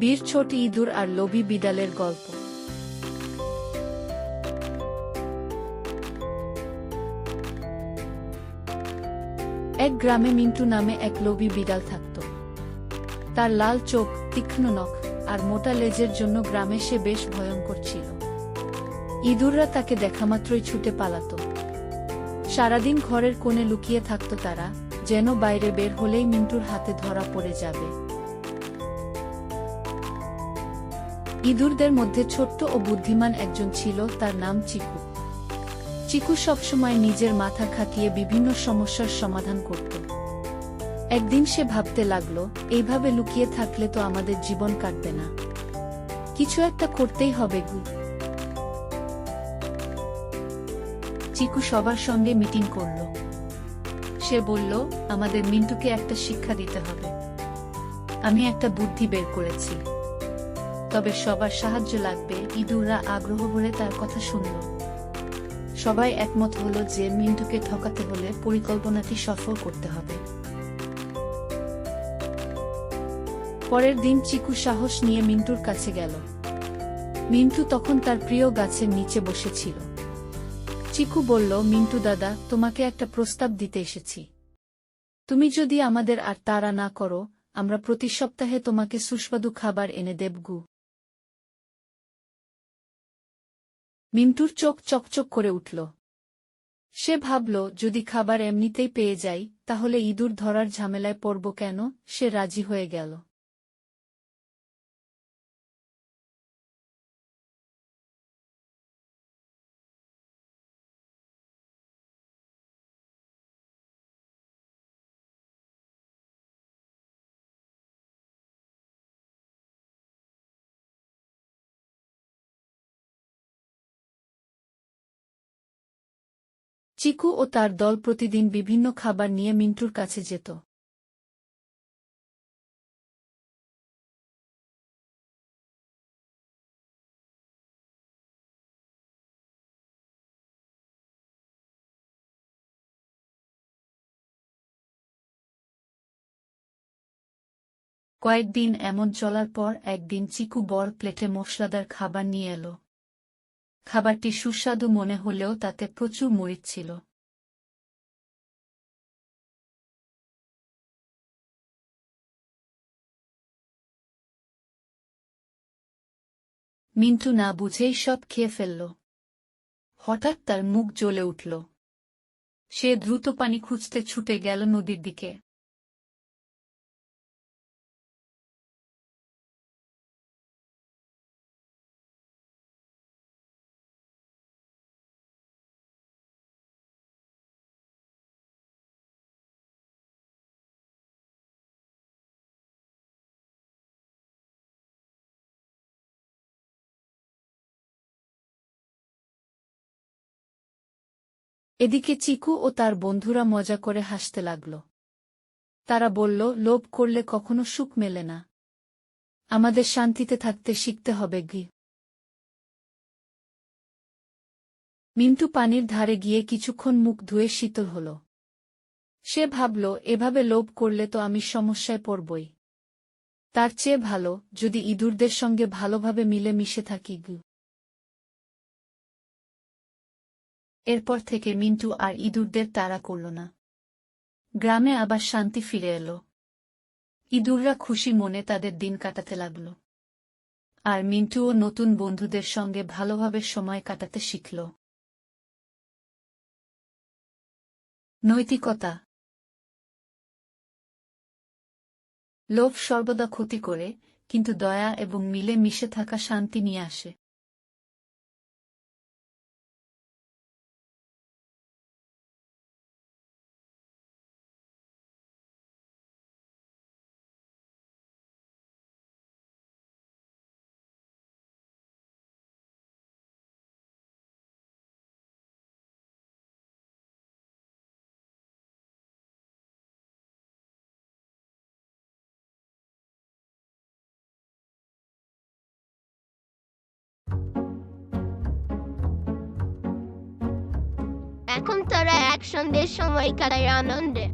বীর ছোট ইঁদুর আর লোভী বিড়ালের গল্প। এক গ্রামে মিন্টু নামে এক লোভী বিড়াল থাকত। তার লাল চোখ, তীক্ষ্ণ নখ আর মোটা লেজের জন্য গ্রামে সে বেশ ভয়ঙ্কর ছিল। ইঁদুররা তাকে দেখামাত্রই ছুটে পালাত। সারাদিন ঘরের কোণে লুকিয়ে থাকত তারা, যেন বাইরে বের হলেই মিন্টুর হাতে ধরা পড়ে যাবে। ইঁদুরদের মধ্যে ছোট্ট ও বুদ্ধিমান একজন ছিল, তার নাম চিকু। চিকু সবসময় নিজের মাথা খাটিয়ে বিভিন্ন সমস্যার সমাধান করত। একদিন সে ভাবতে লাগল, এইভাবে লুকিয়ে থাকলে তো আমাদের জীবন কাটবে না, কিছু একটা করতেই হবে। চিকু সবার সঙ্গে মিটিং করল। সে বলল, আমাদের মিন্টুকে একটা শিক্ষা দিতে হবে। আমি একটা বুদ্ধি বের করেছি, তবে সবার সাহায্য লাগবে। ইঁদুররা আগ্রহ ভরে তার কথা শুনল। সবাই একমত হলো যে মিন্টুকে ঠকাতে হলে পরিকল্পনাটি সফল করতে হবে। পরের দিন চিকু সাহস নিয়ে মিন্টুর কাছে গেল। মিন্টু তখন তার প্রিয় গাছের নিচে বসেছিল। চিকু বলল, মিন্টু দাদা, তোমাকে একটা প্রস্তাব দিতে এসেছি। তুমি যদি আমাদের আর তাড়া না করো, আমরা প্রতি সপ্তাহে তোমাকে সুস্বাদু খাবার এনে দেব। মিন্টুর চোখ চকচক করে উঠল। সে ভাবল, যদি খাবার এমনিতেই পেয়ে যাই, তাহলে ইঁদুর ধরার ঝামেলায় পড়ব কেন। সে রাজি হয়ে গেল। চিকু ও তার দল প্রতিদিন বিভিন্ন খাবার নিয়ে মিন্টুর কাছে যেত। কয়েকদিন এমন চলার পর একদিন চিকু বড় প্লেটে মশলাদার খাবার নিয়ে এলো। খাবারটি সুস্বাদু মনে হলেও তাতে প্রচুর মরিচ ছিল। মিন্টু না বুঝেই সব খেয়ে ফেলল। হঠাৎ তার মুখ জ্বলে উঠল। সে দ্রুত পানি খুঁজতে ছুটে গেল নদীর দিকে। এদিকে চিকু ও তার বন্ধুরা মজা করে হাসতে লাগল। তারা বলল, লোভ করলে কখনো সুখ মেলে না, আমাদের শান্তিতে থাকতে শিখতে হবে। মিন্টু পানির ধারে গিয়ে কিছুক্ষণ মুখ ধুয়ে শীতল হল। সে ভাবল, এভাবে লোভ করলে তো আমি সমস্যায় পড়বই। তার চেয়ে ভালো যদি ইঁদুরদের সঙ্গে ভালোভাবে মিলে মিশে থাকি। এরপর থেকে মিন্টু আর ইঁদুরদের তাড়া করল না। গ্রামে আবার শান্তি ফিরে এলো। ইঁদুররা খুশি মনে তাদের দিন কাটাতে লাগল। আর মিন্টুও নতুন বন্ধুদের সঙ্গে ভালোভাবে সময় কাটাতে শিখল। নৈতিকতা। লোভ সর্বদা ক্ষতি করে, কিন্তু দয়া এবং মিলে মিশে থাকা শান্তি নিয়ে আসে। এখন তারা একসঙ্গে সময় কাটায় আনন্দে।